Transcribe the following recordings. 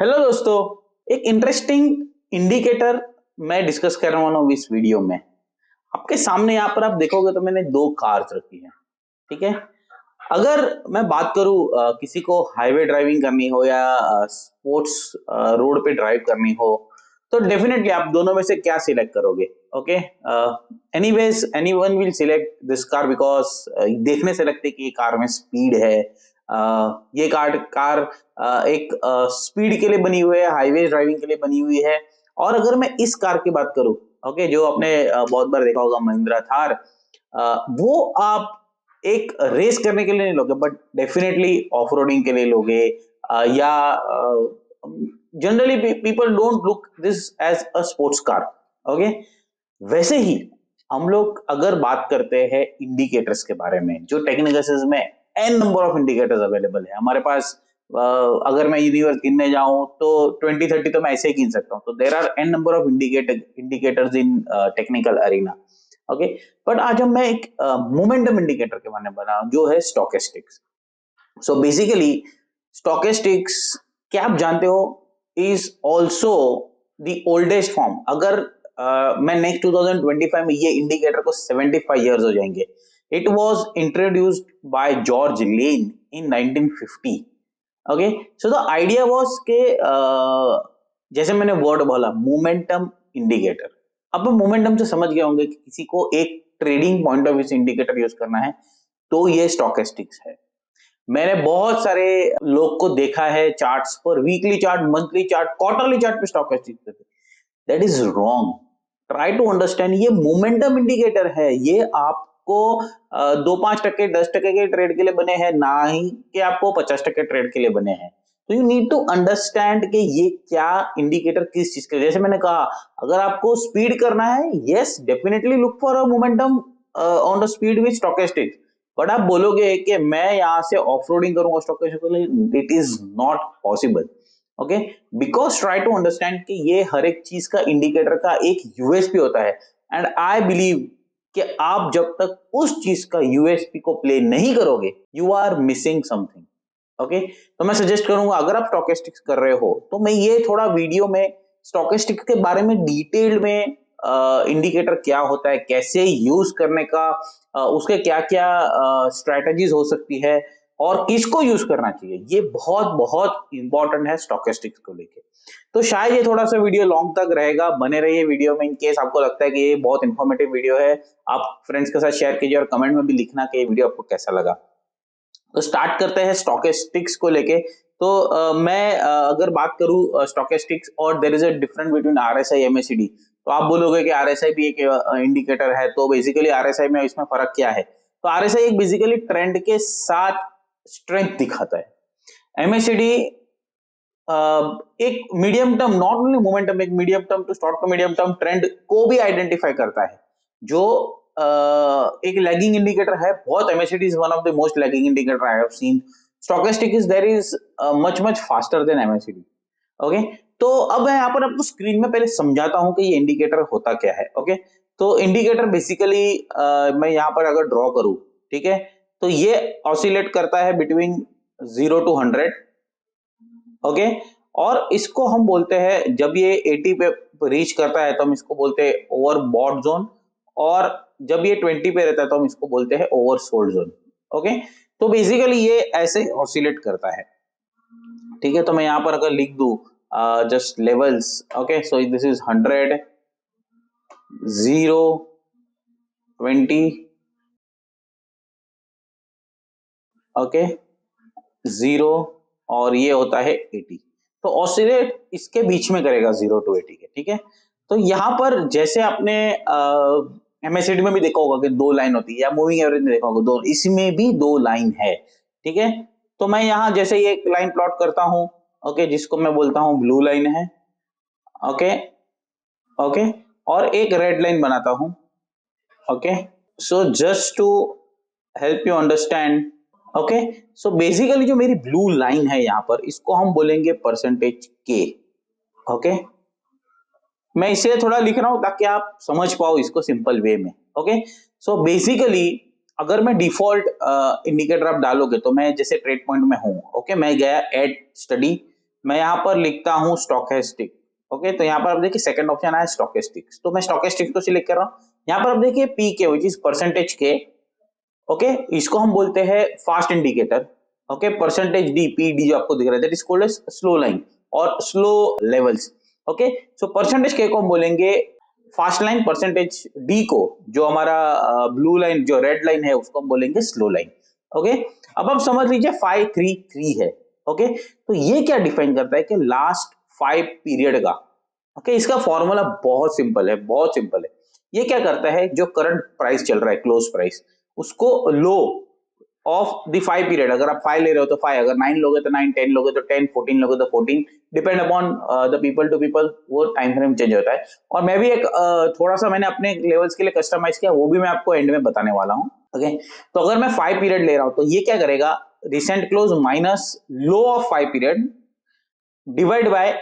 Hello दोस्तों, एक interesting indicator मैं डिस्कस करने वाला हूँ इस वीडियो में। आपके सामने यहाँ पर आप देखोगे तो मैंने दो कार्स रखी हैं, ठीक है। अगर मैं बात करूँ किसी को हाईवे ड्राइविंग करनी हो या स्पोर्ट्स रोड पे ड्राइव करनी हो, तो डेफिनेटली आप दोनों में से क्या सिलेक्ट करोगे? Okay, anyways anyone will select this car because देखने से लगता है कि ये कार में स्पीड है। ये कार कार एक स्पीड के लिए बनी हुई है, हाईवे ड्राइविंग के लिए बनी हुई है। और अगर मैं इस कार की बात करूं, ओके, जो आपने बहुत बार देखा होगा, महिंद्रा थार, वो आप एक रेस करने के लिए नहीं लोगे, बट डेफिनेटली ऑफ रोडिंग के लिए लोगे। या generally people don't look this as a sports car. Okay, वैसे ही हम लोग अगर बात करते हैं इंडिकेटर्स के बारे में, जो टेक्निकल में N number of indicators available है हमारे पास। अगर मैं यूनिवर्स गिनने जाऊं तो 20-30 तो मैं ऐसे ही गिन सकता हूं। तो there are N number of indicators in technical arena. Okay, but आज हम मैं एक मोमेंटम इंडिकेटर के बारे में बना जो है स्टोकेस्टिक्स। सो बेसिकली स्टोकेस्टिक्स, क्या आप जानते हो, is also the oldest form. अगर मैं नेक्स्ट 2025 में ये इंडिकेटर को 75 इयर्स हो जाएंगे। It was introduced by George Lane in 1950। Okay, so the idea was के जैसे मैंने वर्ड बोला मोमेंटम इंडिकेटर। अब हम मोमेंटम से समझ गए होंगे कि किसी को एक ट्रेडिंग पॉइंट ऑफ व्यू से इंडिकेटर यूज करना है, तो ये स्टोकेस्टिक्स है। मैंने बहुत सारे लोग को देखा है चार्ट्स पर, weekly chart, monthly chart, quarterly chart पे स्टोकेस्टिक्स पे। That is wrong. Try to understand, ये मोमेंटम इंडिकेटर है। ये आपको 2-5% 10% के ट्रेड के लिए बने हैं, ना ही कि आपको 50% ट्रेड के लिए बने हैं। तो यू नीड टू अंडरस्टैंड कि ये क्या इंडिकेटर किस चीज के लिए। जैसे मैंने कहा, अगर आपको स्पीड करना है, yes definitely look for a momentum on the speed with stochastics. But आप बोलोगे कि मैं यहाँ से ऑफ रोडिंग करूंगा स्टोकेस्टिक्स के लिए, it is not possible. Okay, because try to understand कि ये हर एक चीज का इंडिकेटर का एक यूएसपी होता है। एंड आई बिलीव कि आप जब तक उस चीज का यूएसपी को प्ले नहीं करोगे, you are missing something. Okay, तो मैं सजेस्ट करूंगा, अगर आप स्टोकेस्टिक्स कर रहे हो तो मैं ये थोड़ा वीडियो में स्टोकेस्टिक्स के बारे में डिटेल्ड में, इंडिकेटर क्या होता है, कैसे यूज करने का, उसके क्या क्या स्ट्रेटजीज हो सकती है, और किसको यूज करना चाहिए, ये बहुत बहुत इंपॉर्टेंट है स्टोकेस्टिक्स को लेके। तो शायद ये थोड़ा सा वीडियो लॉन्ग तक रहेगा, बने रहिए वीडियो में। इन केस आपको लगता है कि ये बहुत इंफॉर्मेटिव वीडियो है, आप फ्रेंड्स के साथ शेयर कीजिए और कमेंट में भी लिखना कि ये वीडियो आपको कैसा लगा। तो स्टार्ट करते हैं स्टोकेस्टिक्स को लेके। तो मैं अगर बात करूं स्टोकेस्टिक्स, और there is a difference between RSI MACD. तो आप बोलोगे कि आरएसआई भी एक इंडिकेटर है, तो बेसिकली आरएसआई में इसमें फर्क क्या है? तो आरएसआई एक बेसिकली ट्रेंड के साथ स्ट्रेंथ दिखाता है। एमएसीडी एक medium term, not only momentum, एक medium term to short to medium term trend को भी आइडेंटिफाई करता है, जो एक लैगिंग इंडिकेटर है। बहुत MACD is one of the most lagging indicator I have seen. Stochastic is there is much much faster than MACD. Okay, तो अब मैं यहाँ पर आपको स्क्रीन में पहले समझाता हूँ कि ये इंडिकेटर होता क्या है। ओके, तो इंडिकेटर बेसिकली मैं यहाँ पर अगर ड्रॉ करूँ, ठीक है, तो ये ऑसिलेट करता है बिटवीन 0 to 100। ओके, और इसको हम बोलते हैं, जब ये 80 पे रीच करता है तो हम इसको बोलते हैं ओवरबॉट जोन, और जब ये 20 पे रहता है तो हम इसको बोलते हैं ओवरसोल्ड जोन। ओके, तो बेसिकली ये ऐसे ऑसिलेट करता है, ठीक है। तो मैं यहाँ पर अगर लिख दूं just levels, okay, so this is 100, 0, 20, okay, 0, और ये होता है 80। तो ऑसिलेट इसके बीच में करेगा 0 to 80 के, ठीक है। तो यहाँ पर जैसे आपने एमएससीडी में भी देखा होगा कि दो लाइन होती है, या मूविंग एवरेज में देखा होगा दो, इसमें भी दो लाइन है, ठीक है। तो मैं यहाँ जैसे ये एक लाइन प्लॉट करता हूँ, ओके, जिसको मैं बोलता हूँ ब्लू लाइन है, ओके, ओके, और एक रेड लाइन बनाता हूँ। Okay, so just to help you understand, okay, so basically जो मेरी ब्लू लाइन है यहाँ पर, इसको हम बोलेंगे परसेंटेज के। ओके, मैं इसे थोड़ा लिख रहा हूं ताकि आप समझ पाओ इसको सिंपल वे में। ओके, सो बेसिकली अगर मैं डिफॉल्ट इंडिकेटर आप डालोगे, तो मैं जैसे ट्रेड पॉइंट में हूं, ओके, मैं गया एड स्टडी, मैं यहाँ पर लिखता हूँ स्टोकेस्टिक। ओके, तो यहाँ पर आप देखिए सेकंड ऑप्शन आया स्टोकेस्टिक, तो मैं स्टोकेस्टिक को सिलेक्ट कर रहा हूँ। यहाँ पर आप देखिए P K which is percentage K. Okay, इसको हम बोलते हैं fast indicator. Okay, percentage D, P D जो आपको दिख रहा है that is called as slow line और slow levels. Okay, so percentage K को हम बोलेंगे फास्ट लाइन, परसेंटेज डी को जो हमारा ब्लू लाइन जो रेड लाइन है उसको हम बोलेंगे स्लो लाइन। ओके, अब आप समझ लीजिए 5-3-3 है। ओके, तो ये क्या डिफाइन करता है कि लास्ट 5 पीरियड का। ओके, इसका फॉर्मूला बहुत सिंपल है, बहुत सिंपल है। ये क्या करता है, जो करंट प्राइस चल रहा है क्लोज प्राइस, उसको लो ऑफ द 5 पीरियड, अगर आप 5 ले रहे हो तो 5, अगर 9 लोगे तो 9, 10 लोगे तो 10, 14 लोगे तो 14, depend upon the people to people वो टाइम फ्रेम चेंज होता है। और मैं भी एक थोड़ा सा मैंने अपने लेवल्स के लिए कस्टमाइज किया, वो भी मैं आपको एंड में बताने वाला हूँ। ओके, तो अगर मैं 5 पीरियड ले रहा हूं तो ये क्या करेगा, recent close minus low of 5 period divide by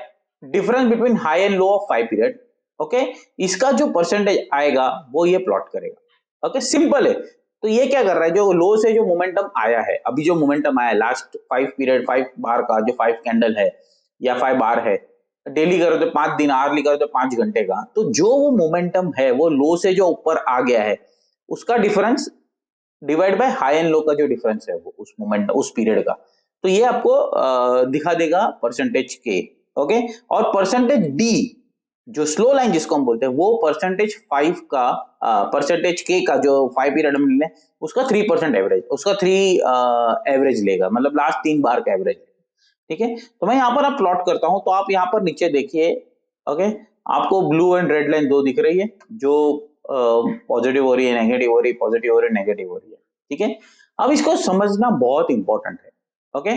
difference between high and low of 5 period. Okay, इसका जो परसेंटेज आएगा वो ये प्लॉट करेगा। ओके, सिंपल है। तो ये क्या कर रहा है, जो लो से जो मोमेंटम आया है, अभी जो मोमेंटम आया लास्ट 5 पीरियड 5 बार का जो 5 कैंडल है या 5 बार है, डेली करो तो 5 दिन, आरली करो तो 5 घंटे का, तो जो वो मोमेंटम है वो लो से जो ऊपर आ गया है उसका difference divide by high and low का जो डिफरेंस है वो उस मोमेंट उस पीरियड का, तो ये आपको दिखा देगा परसेंटेज के। ओके, और परसेंटेज डी जो स्लो लाइन जिसको हम बोलते हैं वो परसेंटेज 5 का परसेंटेज के का जो 5 पीरियड में ले उसका 3% एवरेज, उसका 3 एवरेज लेगा, मतलब लास्ट 3 बार का एवरेज। ठीक है, तो मैं यहाँ पर आप प्लॉट करता हूं, तो आप यहाँ पर नीचे देखिए। ओके, आपको ब्लू एंड रेड लाइन दो दिख रही है, जो पॉजिटिव हो रही है, नेगेटिव हो रही है, पॉजिटिव हो रही है, नेगेटिव हो रही है। ठीक है, अब इसको समझना बहुत इंपॉर्टेंट है। ओके,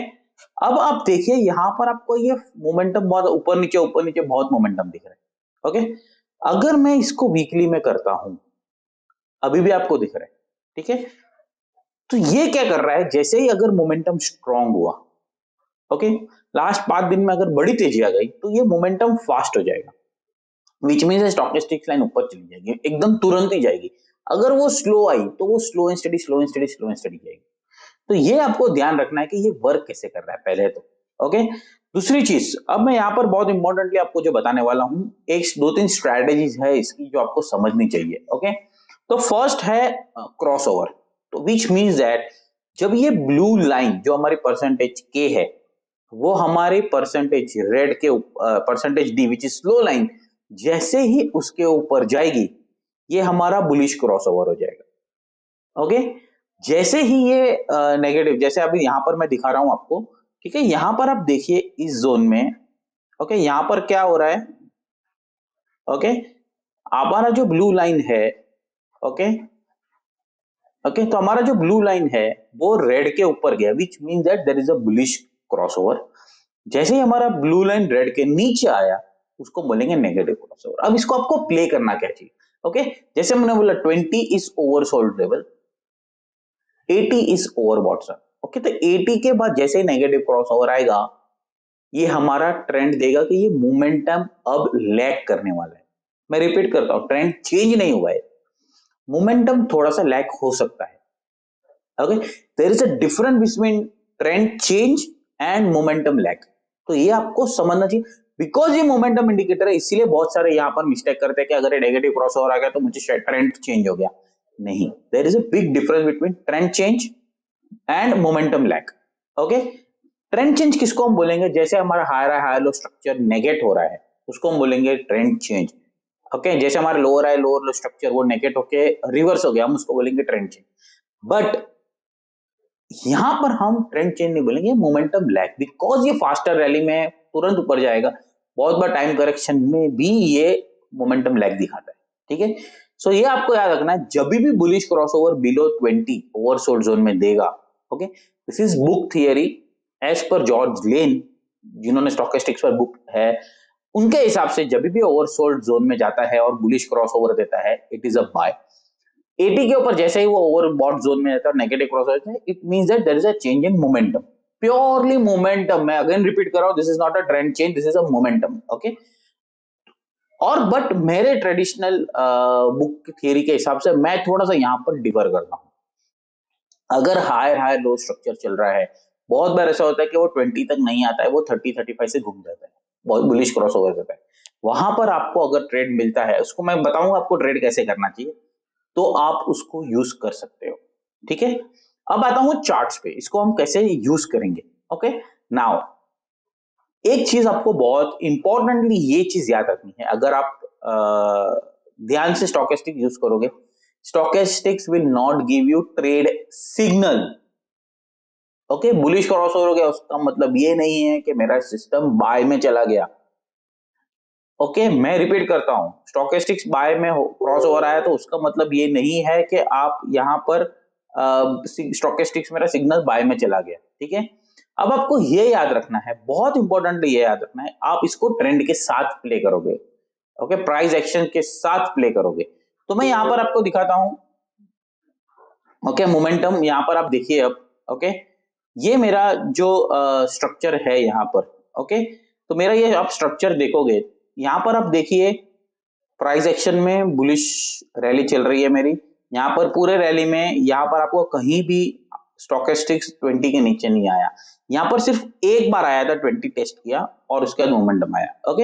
अब आप देखिए यहाँ पर आपको ये मोमेंटम बहुत ऊपर नीचे बहुत मोमेंटम दिख रहा है। ओके, अगर मैं इसको वीकली में करता हूं, अभी भी आपको दिख रहा है। ठीक है, तो ये क्या कर रहा है, जैसे ही अगर मोमेंटम स्ट्रांग हुआ, ओके, लास्ट 5 दिन में अगर बड़ी तेजी आ गई तो ये मोमेंटम फास्ट हो जाएगा, विच मीन स्टॉकेस्टिक्स लाइन ऊपर चली जाएगी, एकदम तुरंत ही जाएगी। अगर वो स्लो आई तो वो slow and study, slow and study, slow and study जाएगी। तो ये आपको ध्यान रखना है कि ये वर्क कैसे कर रहा है पहले तो। ओके, दूसरी चीज अब मैं यहाँ पर बहुत इंपॉर्टेंटली आपको जो बताने वाला हूँ, एक 2-3 स्ट्रेटेजीज है इसकी जो आपको समझनी चाहिए। ओके, तो फर्स्ट है क्रॉस ओवर, तो विच मीन्स दैट जब ये ब्लू लाइन जो हमारी परसेंटेज के है वो हमारी परसेंटेज रेड के percentage D which is slow line, जैसे ही उसके ऊपर जाएगी ये हमारा बुलिश क्रॉसओवर हो जाएगा। ओके, जैसे ही ये नेगेटिव, जैसे अभी यहां पर मैं दिखा रहा हूं आपको। ठीक है, यहां पर आप देखिए इस जोन में। ओके, यहां पर क्या हो रहा है, ओके, हमारा जो ब्लू लाइन है, ओके, ओके, तो हमारा जो ब्लू लाइन है वो रेड के ऊपर गया, which mean that there is a bullish crossover. जैसे ही हमारा ब्लू लाइन रेड के नीचे आया उसको बोलेंगे नेगेटिव क्रॉसओवर। अब इसको आपको प्ले करना क्या चाहिए। ओके, जैसे मैंने बोला 20 is oversold level, 80 is overbought sir. Okay, तो 80 के बाद जैसे ही नेगेटिव क्रॉसओवर आएगा ये हमारा ट्रेंड देगा कि ये मोमेंटम अब लैग करने वाला है। मैं रिपीट करता हूं, ट्रेंड चेंज नहीं हुआ है, मोमेंटम थोड़ा सा लैग हो सकता है। Okay, there is a difference between trend change and momentum lag, तो ये आपको समझना चाहिए। बिकॉज ये मोमेंटम इंडिकेटर है इसीलिए बहुत सारे यहाँ पर मिस्टेक करते हैं कि अगर ये नेगेटिव क्रॉसओवर आ गया तो मुझे ट्रेंड चेंज हो गया। नहीं, there is a big difference between trend change and momentum lag. Okay, trend change किसको हम बोलेंगे, जैसे हमारा higher high low structure negate हो रहा है उसको हम बोलेंगे ट्रेंड चेंज। ओके, जैसे हमारा lower high lower low structure वो नेगेट होके रिवर्स हो गया, हम उसको बोलेंगे ट्रेंड चेंज। बट यहां पर हम ट्रेंड चेंज नहीं बोलेंगे, मोमेंटम लैग, बिकॉज ये फास्टर रैली में तुरंत ऊपर जाएगा, बहुत बार टाइम करेक्शन में भी ये मोमेंटम लैग दिखाता है। ठीक है, सो ये आपको याद रखना है, जब भी bullish crossover below 20 oversold zone में देगा। Okay, this is book theory as per George Lane, जिन्होंने स्टोकेस्टिक्स पर बुक है, उनके हिसाब से जब भी ओवरसोल्ड जोन में जाता है और बुलिश क्रॉसओवर देता है इट इज अ बाय। 80 के ऊपर जैसे ही वो ओवरबॉट जोन में रहता है, नेगेटिव क्रॉस होता है, it means that there is a change in momentum, purely momentum. मैं अगेन रिपीट कर रहा हूं, this is not a trend change, this is a momentum. Okay, और बट मेरे ट्रेडिशनल बुक थियरी के हिसाब से मैं थोड़ा सा यहां पर डिफर करता हूं। अगर हायर हायर लो स्ट्रक्चर चल रहा है, बहुत बार ऐसा होता है कि वो 20 तक नहीं आता है, वो 30-35 से घूम जाता है, बहुत बुलिश क्रॉसओवर करता है। वहां पर आपको अगर ट्रेड मिलता है, उसको मैं बताऊंगा आपको ट्रेड कैसे करना चाहिए, तो आप उसको यूज कर सकते हो। ठीक है, अब आता हूं चार्ट्स पे, इसको हम कैसे यूज करेंगे। ओके, नाउ एक चीज आपको बहुत इंपॉर्टेंटली ये चीज याद रखनी है, अगर आप ध्यान से स्टोकेस्टिक यूज करोगे, stochastics will not give you trade signal. Okay, bullish crossover हो गया उसका मतलब ये नहीं है कि मेरा सिस्टम बाय में चला गया। ओके, मैं रिपीट करता हूं, स्टोकेस्टिक्स बाय में क्रॉसओवर आया तो उसका मतलब ये नहीं है कि आप यहां पर स्टोकेस्टिक्स मेरा सिग्नल बाय में चला गया। ठीक है, अब आपको ये याद रखना है, बहुत इंपॉर्टेंट ये याद रखना है, आप इसको ट्रेंड के साथ प्ले करोगे। ओके, प्राइस एक्शन के साथ प्ले करोगे। तो मैं यहां पर आपको दिखाता हूं। ओके, मोमेंटम यहां पर आप देखिए अब। ओके, ये मेरा जो स्ट्रक्चर है यहां पर। ओके, तो मेरा ये आप स्ट्रक्चर देखोगे, यहां पर आप देखिए प्राइस एक्शन में बुलिश रैली चल रही है मेरी, यहाँ पर पूरे रैली में यहाँ पर आपको कहीं भी स्टोकेस्टिक्स 20 के नीचे नहीं आया, यहाँ पर सिर्फ एक बार आया था, 20 टेस्ट किया और उसके बाद मोमेंटम आया। ओके,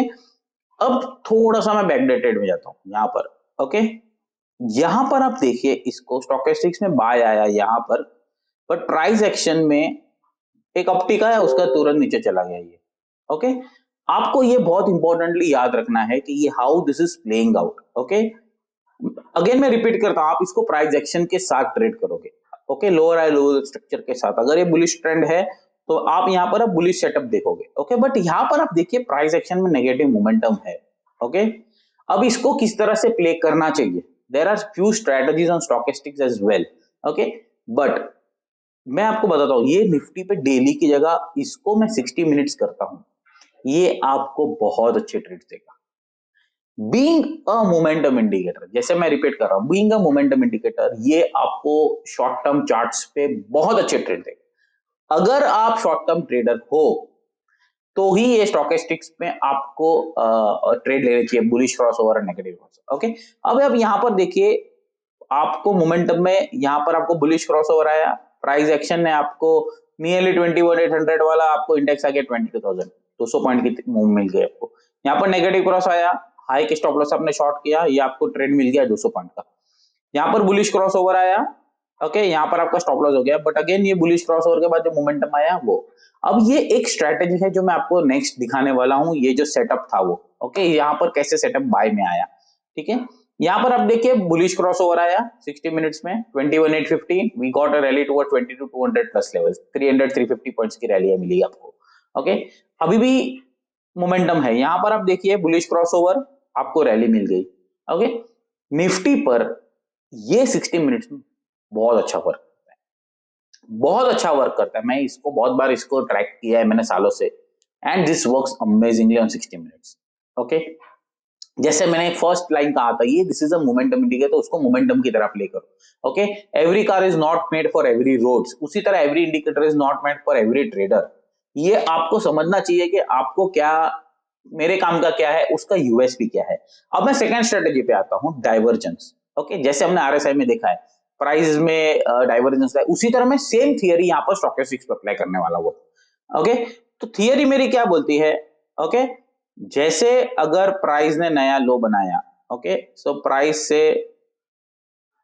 अब थोड़ा सा मैं बैकडेटेड में जाता हूँ यहाँ पर। ओके, यहाँ पर आप देखिए इसको, स्टोकेस्टिक्स में बाय आया यहाँ पर, बट प्राइस एक्शन में एक अपटिक आया, उसका तुरंत नीचे चला गया ये। ओके, आपको ये बहुत इंपॉर्टेंटली याद रखना है कि ये how this is playing out. Okay, again मैं रिपीट करता हूं, आप इसको प्राइस एक्शन के साथ ट्रेड करोगे। Okay, lower high lower structure के साथ, अगर ये बुलिश ट्रेंड है तो आप यहां पर अब बुलिश सेटअप देखोगे। ओके, बट यहां पर आप देखिए प्राइस एक्शन में नेगेटिव मोमेंटम है। ओके, अब इसको किस तरह से प्ले करना चाहिए, there are few strategies on stochastics as well. Okay, but मैं आपको बताता हूं, ये निफ्टी पे डेली की जगह इसको मैं 60 मिनट्स करता हूं, ये आपको बहुत अच्छे ट्रेड देगा। बीइंग अ मोमेंटम इंडिकेटर, जैसे मैं रिपीट कर रहा हूं, बीइंग अ मोमेंटम इंडिकेटर, ये आपको शॉर्ट टर्म चार्ट्स पे बहुत अच्छे ट्रेड देगा। अगर आप शॉर्ट टर्म ट्रेडर हो तो ही ये स्टोकेस्टिक्स में आपको ट्रेड लेने चाहिए, बुलिश क्रॉसओवर और नेगेटिव क्रॉसओवर। ओके, अब आप यहां पर देखिए, आपको मोमेंटम में यहां पर आपको बुलिश क्रॉसओवर आया, प्राइस एक्शन ने आपको नियरली 21,800 वाला आपको इंडेक्स आ गया 22,000, 200 पॉइंट की मूव मिल गई आपको। यहाँ पर नेगेटिव क्रॉस आया, हाई के स्टॉप लॉस आपने शॉर्ट किया, ये आपको ट्रेड मिल गया 200 पॉइंट का। यहाँ पर बुलिश क्रॉस ओवर आया। ओके, यहाँ पर आपका स्टॉप लॉस हो गया, बट अगेन ये बुलिश क्रॉस ओवर के बाद जो मोमेंटम आया वो, अब ये एक स्ट्रेटेजी है जो मैं आपको नेक्स्ट दिखाने वाला हूं, ये जो सेटअप था वो। ओके, यहाँ पर कैसे सेटअप बाय में आया। ठीक है, यहाँ पर आप देखिए बुलिश क्रॉस ओवर आया 60 मिनट्स में 21,850, we got a rally toward 22,200 plus levels, 300-350 points की रैली मिली आपको। ओके, अभी भी मोमेंटम है, यहां पर आप देखिए बुलिश क्रॉसओवर, आपको रैली मिल गई। ओके, निफ्टी पर ये 60 मिनट्स में बहुत अच्छा वर्क करता है, बहुत अच्छा वर्क करता है, मैं इसको बहुत बार इसको ट्रैक किया है मैंने सालों से, and this works amazingly on 60 minutes. Okay, जैसे मैंने फर्स्ट लाइन कहा था, ये this is a momentum indicator, तो उसको मोमेंटम की तरह प्ले करो। Okay, every car is not made for every roads, उसी तरह every indicator is not made for every trader. ये आपको समझना चाहिए कि आपको क्या, मेरे काम का क्या है, उसका यूएसपी क्या है। अब मैं सेकंड स्ट्रेटेजी पे आता हूं, डाइवर्जेंस। ओके, जैसे हमने आरएसआई में देखा है प्राइस में डाइवर्जेंस है, उसी तरह मैं सेम थियरी यहां पर स्टोकेस्टिक्स पे अप्लाई करने वाला हूं। ओके, तो थियरी मेरी क्या बोलती है। ओके, जैसे अगर प्राइस ने नया लो बनाया, ओके, सो प्राइस से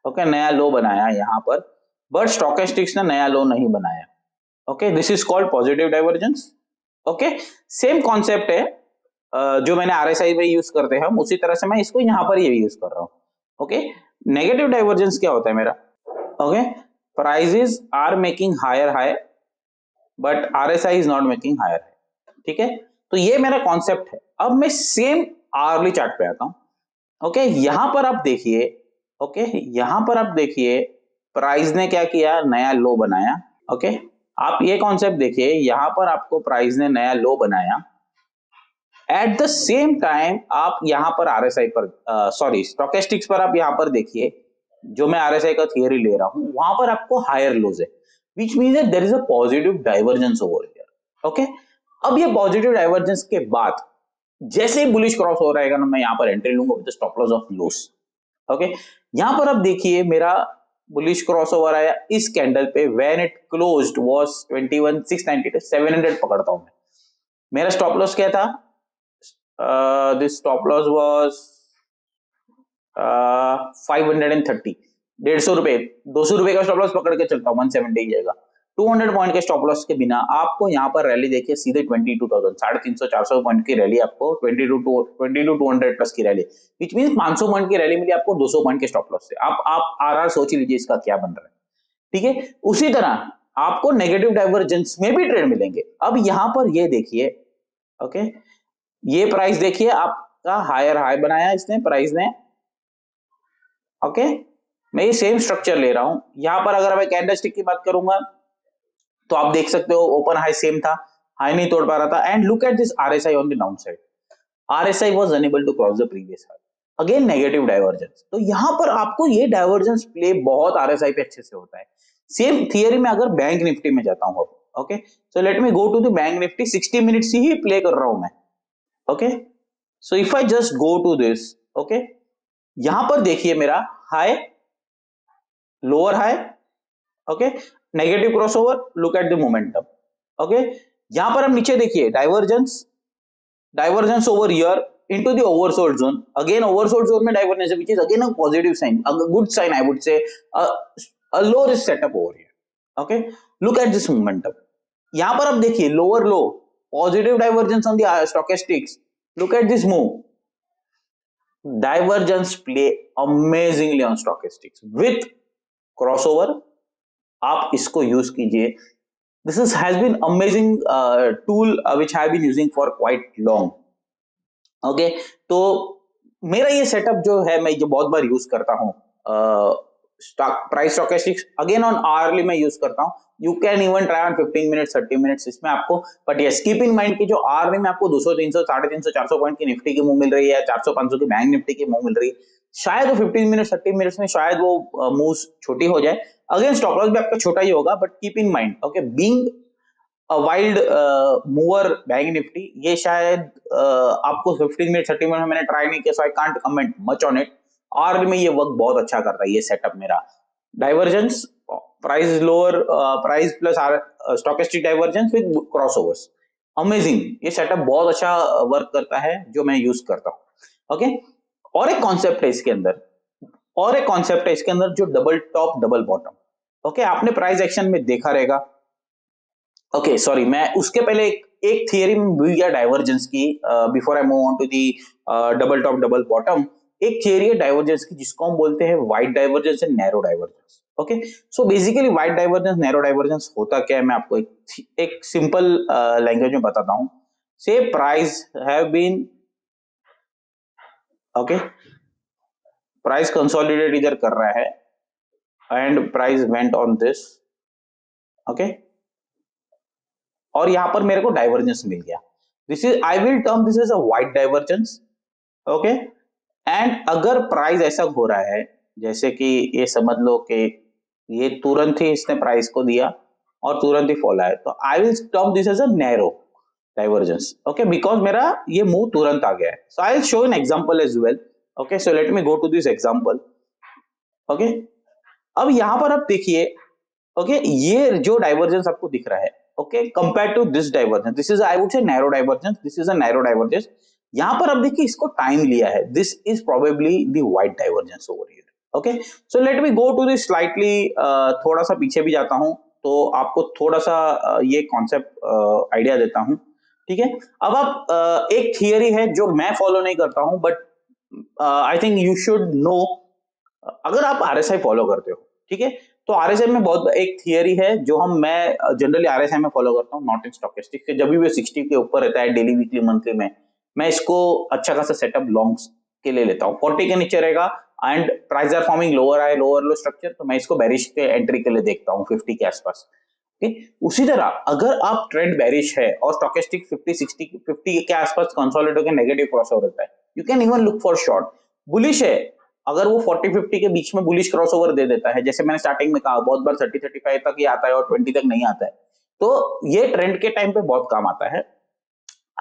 ओके नया लो बनाया यहां पर, बट स्टोकेस्टिक्स ने नया लो नहीं बनाया। Okay, this is called positive divergence. Okay, same concept है, जो मैंने आरएसआई में यूज करते हैं हम, उसी तरह से मैं इसको यहां पर ये यूज कर रहा हूं। ओके, नेगेटिव डाइवर्जेंस क्या होता है मेरा। Okay, prices are making higher high but RSI is not making higher high. ठीक है, तो ये मेरा कॉन्सेप्ट है। अब मैं सेम आर्ली चार्ट पे आता हूं। ओके, यहां पर आप देखिए, ओके, यहां पर आप देखिए प्राइस ने क्या किया, नया लो बनाया। ओके, आप ये कॉन्सेप्ट देखिए, यहां पर आपको प्राइस ने नया लो बनाया, एट द सेम टाइम आप यहां पर आरएसआई पर, सॉरी स्टोकेस्टिक्स पर आप यहां पर देखिए, जो मैं आरएसआई का थियरी ले रहा हूं, वहां पर आपको हायर लोज है, which means that there is a positive divergence over here. Okay, अब ये पॉजिटिव डाइवर्जेंस के बाद जैसे ही बुलिश क्रॉस हो रहेगा ना, मैं यहां पर एंट्री लूंगा with stop loss of loss. Okay, यहां पर आप देखिए मेरा बुलिश क्रॉसओवर आया इस कैंडल पे, व्हेन इट क्लोज्ड वाज 21,690, 700 पकड़ता हूं मैं। मेरा स्टॉप लॉस क्या था? दिस स्टॉप लॉस वाज 530, 150 रुपए, 200 रुपए का स्टॉप लॉस पकड़ के चलता हूँ, 170 जाएगा। 200 पॉइंट के स्टॉप लॉस के बिना आपको यहाँ पर रैली देखिए सीधे 22,000, 350-400 पॉइंट की रैली आपको, 22 200 प्लस की रैली, विच मीन 500 पॉइंट की रैली मिली आपको 200 पॉइंट के स्टॉप लॉस से। आप आर सोच ही लीजिए इसका क्या बन रहा है, ठीक है। उसी तरह आपको नेगेटिव डाइवर्जेंस में भी ट्रेड मिलेंगे। अब यहां पर ये देखिए, ओके, ये प्राइस देखिए आपका हायर हाई बनाया इसने, प्राइस ने, ओके। मैं ये सेम स्ट्रक्चर ले रहा हूं, यहां पर अगर मैं कैंडलस्टिक की बात करूंगा तो आप देख सकते हो ओपन हाई सेम था, हाई नहीं तोड़ पा रहा था, and look at this RSI on the down side, RSI was unable to cross the previous high, again negative divergence. तो यहां पर आपको ये डाइवर्जेंस प्ले बहुत आरएसआई पे अच्छे से होता है। सेम थियरी में अगर बैंक निफ्टी में जाता हूं, okay, so let me go to the bank Nifty, 60 minutes ही प्ले कर रहा हूं मैं, okay. So if I just go to this, okay, यहां पर देखिए मेरा high, lower high, okay, negative crossover, look at the momentum, okay. यहां पर हम नीचे देखिए divergence, divergence over here into the oversold zone, again oversold zone में divergence, which is again a positive sign, a good sign I would say, a low risk setup over here, okay. Look at this momentum, यहां पर आप देखिए lower low, positive divergence on the stochastics, look at this move, divergence play amazingly on stochastics with crossover, आप इसको use कीजिए। This is has been amazing tool which I been using for quite long, okay. तो मेरा ये setup जो है मैं जो बहुत बार यूज करता हूँ, stock price stochastics, again on hourly मैं यूज करता हूँ, you can even try on 15 minutes 30 minutes, इसमें आपको, but yes keep in mind कि जो आवरली में आपको 200 300 350 400 पॉइंट की निफ्टी की मूव मिल रही है, 400 500 की बैंक निफ्टी की मूव मिल रही है, शायद वो 15 मिनट्स 30 मिनट्स में शायद वो मूव छोटी हो जाए, अगेन स्टॉप लॉस भी आपका छोटा ही होगा, but keep in mind, okay, being a wild mover bank Nifty, ये शायद आपको 15 मिनट 30 मिनट में मैंने ट्राई नहीं किया, so I can't comment much on it, और में ये वर्क बहुत अच्छा करता है ये सेटअप मेरा। Divergence, price lower, price plus stochastic divergence with crossovers, amazing, ये सेटअप बहुत अच्छा वर्क करता है जो मैं यूज करता हूँ, ओके। और एक कॉन्सेप्ट है इसके अंदर, और एक कॉन्सेप्ट है इसके अंदर जो double top double bottom, okay, आपने प्राइस एक्शन में देखा रहेगा, ओके सॉरी, मैं उसके पहले एक थियरी में भूल गया डाइवर्जेंस की, before I move on to the double top double bottom, एक थियरी है डाइवर्जेंस की जिसको हम बोलते हैं wide divergence and narrow divergence, okay. So basically wide divergence narrow divergence होता क्या है, मैं आपको एक सिंपल लैंग्वेज में बताता हूं। Say price have been, okay, price consolidate इधर कर रहा है and price went on this, okay, और यहां पर मेरे को डाइवर्जेंस मिल गया, this is, I will term this is a wide divergence, okay. And अगर प्राइस ऐसा हो रहा है जैसे कि ये समझ लो कि ये तुरंत ही इसने प्राइस को दिया और तुरंत ही फॉल आया, तो I will term this as a narrow divergence, okay, because मेरा ये मूव तुरंत आ गया है। So I will show an example as well, okay, so let me go to this example, okay. अब यहां पर आप देखिए, ओके, ये जो डाइवर्जेंस आपको दिख रहा है, okay, compare to this divergence, this is I would say narrow divergence, this is a narrow divergence, यहां पर आप देखिए इसको टाइम लिया है, this is probably the wide divergence over here, okay. So let me go to this slightly, थोड़ा सा पीछे भी जाता हूं तो आपको थोड़ा सा ये कॉन्सेप्ट आइडिया देता हूं, ठीक है। अब आप एक थियरी है जो मैं फॉलो नहीं करता हूं, but I think you should know, अगर आप आरएसआई फॉलो करते हो, ठीक है, तो आरएसआई में बहुत एक थियरी है जो मैं जनरली आरएसआई में फॉलो करता हूँ, नॉट इन स्टोकेस्टिक्स, जब भी 60 के ऊपर रहता है डेली वीकली मंथली में, मैं इसको अच्छा खासा सेटअप लॉन्ग्स के लिए लेता हूँ, 40 के नीचे रहेगा and price are forming lower high lower low structure, तो मैं इसको बेरिश के एंट्री के लिए देखता हूँ 50 के आसपास, ठीक। उसी तरह अगर आप ट्रेंड बेरिश है और स्टोकेस्टिक 50 60 50 के आसपास कंसोलिडेट होकर नेगेटिव क्रॉसओवर रहता है, you can even look for short. Bullish है, अगर वो 40-50 के बीच में बुलिश क्रॉसओवर दे देता है, जैसे मैंने स्टार्टिंग में कहा बहुत बार 30-35 तक ही आता है और 20 तक नहीं आता है, तो ये ट्रेंड के टाइम पे बहुत काम आता है।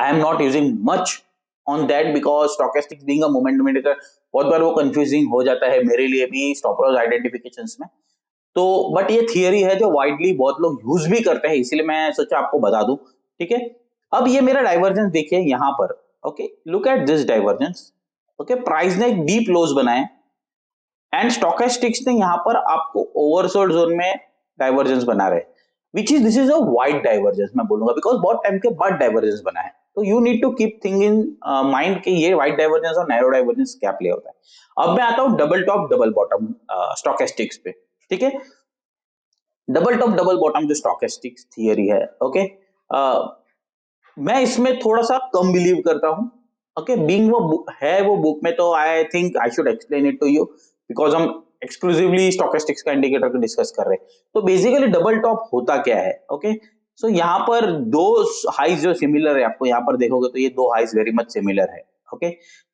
आई am not using much on that because stochastics being a momentum indicator, बहुत बार वो कंफ्यूजिंग हो जाता है मेरे लिए भी स्टॉप लॉस आइडेंटिफिकेशंस में। तो बट ये थियरी है जो वाइडली बहुत लोग यूज भी करते हैं, इसीलिए मैं सोचा आपको बता दूं। ठीक है, अब ये मेरा डाइवर्जेंस देखिए यहाँ पर। Okay, look at this divergence. Okay, price ने एक डीप लोज बनाए एंड स्टोकेस्टिक्स ने यहाँ पर आपको ओवरसोल्ड जोन में डाइवर्जेंस बना रहे, which is this is a wide divergence मैं बोलूंगा, बिकॉज बहुत टाइम के बाद डाइवर्जेंस बना है। तो you need to keep thing in mind कि ये वाइड डाइवर्जेंस और नैरो डाइवर्जेंस क्या प्ले होता है। अब मैं आता हूँ double top double bottom stochastics पे। ठीक है, डबल टॉप डबल बॉटम जो स्टोकेस्टिक्स थियरी है, ओके, मैं इसमें थोड़ा सा कम बिलीव करता हूँ। ओके, बीइंग वो है वो बुक में, तो I think I should explain it to you, because हम एक्सक्लूसिवली स्टोकेस्टिक्स का इंडिकेटर को डिस्कस कर रहे हैं। तो बेसिकली डबल टॉप होता क्या है? ओके, सो यहाँ पर दो हाइज जो सिमिलर है, आपको यहाँ पर देखोगे तो ये दो हाइज वेरी मच सिमिलर है। ओके,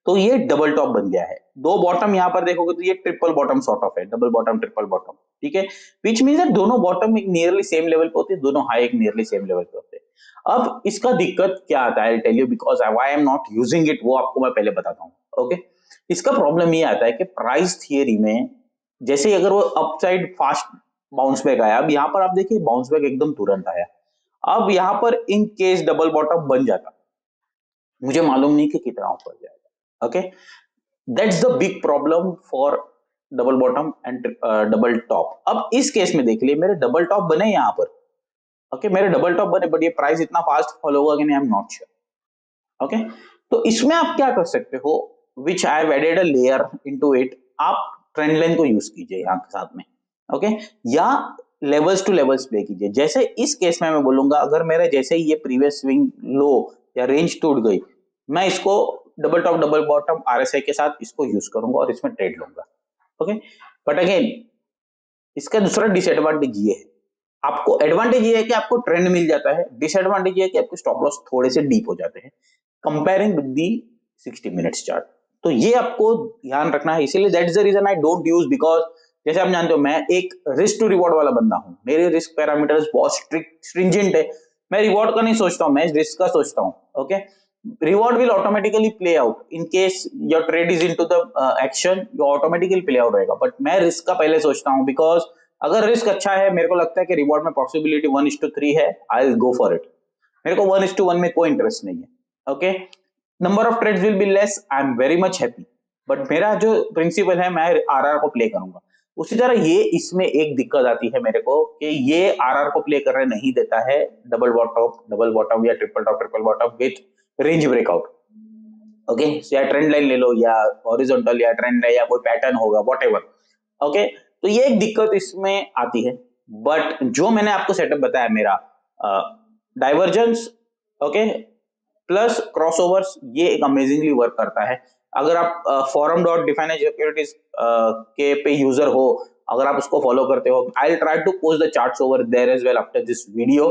तो ये डबल टॉप बन गया है। दो बॉटम यहाँ पर देखोगे तो ये ट्रिपल बॉटम सॉर्ट ऑफ है, डबल बॉटम ट्रिपल बॉटम। ठीक है, विच मीन्स दैट दोनों बॉटम एक नियरली सेम लेवल पे होते हैं, दोनों हाई एक नियरली सेम लेवल पे होते हैं। अब इसका दिक्कत क्या आता है, tell you, because I am not using it, वो आपको मैं पहले बताता हूँ। ओके, इसका प्रॉब्लम ये आता है कि प्राइस थियरी में जैसे अगर वो अपसाइड फास्ट बाउंस बैक आया, अब यहाँ पर आप देखिए बाउंस बैक एकदम तुरंत आया। अब यहाँ पर इन केस डबल बॉटम बन जाता, मुझे मालूम नहीं कि कितना ऊपर जाएगा। Okay, that's the big problem for double bottom and double top. अब इस केस में देख लिए मेरे डबल टॉप बने यहाँ पर। ओके, मेरे डबल टॉप बने, बट ये प्राइस इतना फास्ट फॉलो होगा कि नहीं, I am not sure. Okay, तो इसमें आप क्या कर सकते हो, which I have added a layer into it, आप ट्रेंड लाइन को यूज कीजिए यहाँ के साथ में। ओके, या लेवल्स टू लेवल्स प्ले कीजिए। जैसे इस केस में मैं बोलूंगा, अगर मेरे जैसे ही ये प्रीवियस स्विंग लो या रेंज टूट गई, मैं इसको double top double bottom RSI के साथ इसको यूज करूंगा और इसमें ट्रेड लूंगा। ओके, बट अगेन इसका दूसरा डिसएडवांटेज ये है, आपको एडवांटेज ये है कि आपको ट्रेंड मिल जाता है, डिसएडवांटेज ये है कि आपके स्टॉप लॉस थोड़े से डीप हो जाते हैं comparing with the 60 minutes chart. तो ये आपको ध्यान रखना है, इसीलिए that is the reason I don't use, because जैसे आप जानते हो मैं एक रिस्क टू रिवॉर्ड वाला बंदा हूं, मेरे रिस्क पैरामीटर्स बहुत स्ट्रिक्ट स्ट्रिंजेंट है। मैं रिवॉर्ड का नहीं सोचता हूं, मैं रिस्क का सोचता हूं। Okay, reward will automatically play out in case your trade is into the action, your automatically play out रहेगा, बट मैं रिस्क का पहले सोचता हूं, बिकॉज अगर रिस्क अच्छा है, मेरे को लगता है कि रिवॉर्ड में पॉसिबिलिटी 1:3 है, I will go for it. मेरे को 1:1 में कोई इंटरेस्ट नहीं है। Okay, number of trades will be less, I am very much happy, but मेरा जो प्रिंसिपल है, मैं आरआर को प्ले करूंगा। उसी तरह ये इसमें एक दिक्कत आती है मेरे को कि ये आरआर को प्ले करने नहीं देता है डबल बॉटम या triple bottom with range breakout. Okay, या ट्रेंड लाइन ले लो, या हॉरिजॉन्टल या ट्रेंड है, या कोई पैटर्न होगा, व्हाटएवर। ओके, तो ये एक दिक्कत इसमें आती है। बट जो मैंने आपको सेटअप बताया मेरा, डाइवर्जेंस, ओके, प्लस क्रॉसओवर्स, ये एक अमेजिंगली वर्क करता है। अगर आप फोरम डॉट डिफाइन सिक्योरिटीज के पे यूजर हो, अगर आप उसको फॉलो करते हो, I will try to post the charts over there as well after this video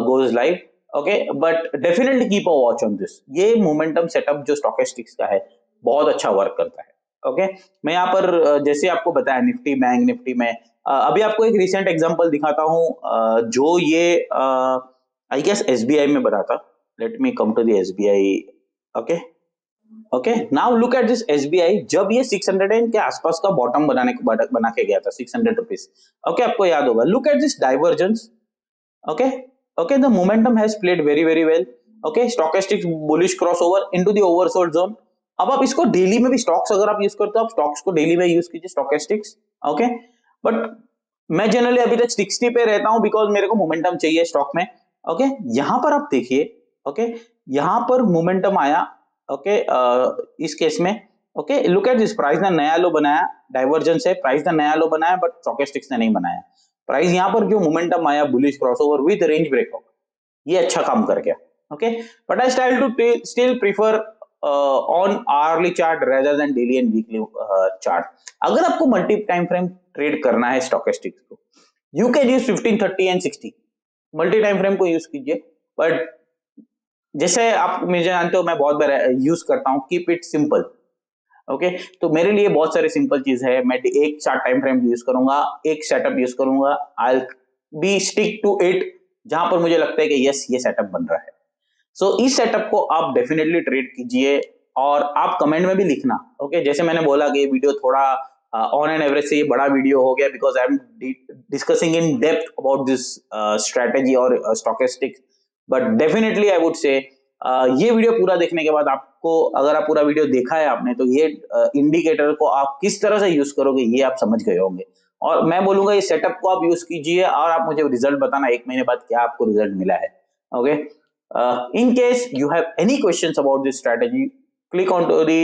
goes live. Okay, but definitely keep a watch on this. ये मोमेंटम सेटअप जो स्टोकेस्टिक्स का है बहुत अच्छा वर्क करता है। ओके, मैं यहाँ पर जैसे आपको बताया निफ्टी बैंक निफ्टी में, अभी आपको एक रिसेंट एग्जांपल दिखाता हूँ, जो ये आई गेस एसबीआई में बना था। Let me come to the SBI. Okay, okay, now look at this SBI, जब ये 600 के आसपास का बॉटम बना के गया था, 600 रुपीज। ओके, आपको याद होगा, look at this divergence. Okay, okay, the momentum has played very very well. Okay, stochastics bullish crossover into the oversold zone. अब आप इसको डेली में भी, स्टॉक्स अगर आप यूज करते हो, आप स्टॉक्स को डेली में यूज कीजिए स्टोकेस्टिक्स। ओके, बट मैं जनरली अभी तक 60 पे रहता हूं, बिकॉज मेरे को मोमेंटम चाहिए स्टॉक में। ओके, यहां पर आप देखिए, ओके, यहां पर मोमेंटम आया। ओके, इस केस में, okay, look at this, price ने नया लो बनाया, डाइवर्जेंस है, प्राइस ने नया लो बनाया, बट स्टोकेस्टिक्स ने नहीं बनाया। प्राइस यहां पर जो मोमेंटम आया bullish crossover with range breakout, ये अच्छा काम कर गया। Okay, but I style to still prefer on hourly chart rather than daily and weekly chart. अगर आपको मल्टी टाइम फ्रेम ट्रेड करना है स्टोकेस्टिक्स को, you can use 15, 30 and 60, multi time frame को यूज कीजिए। बट जैसे आप मुझे जानते हो, मैं बहुत बार यूज करता हूँ, कीप इट सिंपल। ओके, तो मेरे लिए बहुत सारे सिंपल चीज है, मैं एक चार्ट टाइम फ्रेम यूज करूंगा, एक सेटअप यूज करूंगा, आई बी स्टिक टू इट, जहां पर मुझे लगता है कि यस ये सेटअप बन रहा है। सो इस सेटअप को आप डेफिनेटली ट्रेड कीजिए। और आप कमेंट में भी लिखना, ओके। जैसे मैंने बोला कि ये वीडियो थोड़ा ऑन एन एवरेज से ये बड़ा वीडियो हो गया because I am discussing in depth about this strategy और stochastics, but definitely I would say ये वीडियो पूरा देखने के बाद आपको, अगर आप पूरा वीडियो देखा है आपने, तो ये इंडिकेटर को आप किस तरह से यूज करोगे ये आप समझ गए होंगे। और मैं बोलूंगा इस सेटअप को आप यूज कीजिए और आप मुझे रिजल्ट बताना 1 महीने बाद क्या आपको रिजल्ट मिला है, okay. In case you have any questions about this strategy, click on to the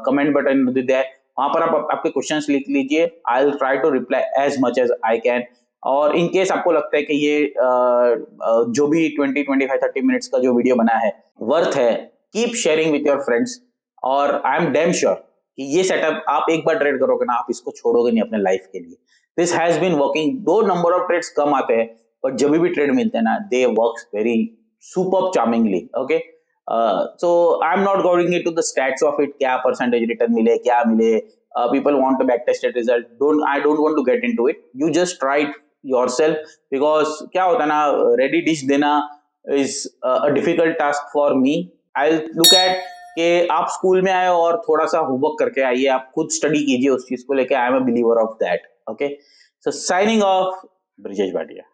comment button there. वहां पर आप आपके क्वेश्चंस लिख लीजिए, I will try to reply as much as I can. और इन केस आपको लगता है कि ये जो भी 20, 25, 30 मिनट्स का जो वीडियो बना है वर्थ है, keep sharing with your friends. और आई एम डैम श्योर कि ये सेटअप आप एक बार ट्रेड करोगे ना, आप इसको छोड़ोगे नहीं अपने लाइफ के लिए। This has been working, though number of trades कम आते हैं, पर जब भी ट्रेड मिलते हैं ना, they works very superb charmingly, okay. So I'm not going into the stats of it, क्या percentage return मिले, क्या मिले, people want to back tested result, I don't want to get into it, you just try it yourself, because क्या होता है ना, ready dish देना is a difficult task for me. I'll look at कि आप स्कूल में आए और थोड़ा सा होमवर्क करके आइए, आप खुद स्टडी कीजिए उस चीज को लेके, I am a believer of that, okay. So signing off, Brijesh Bhatia.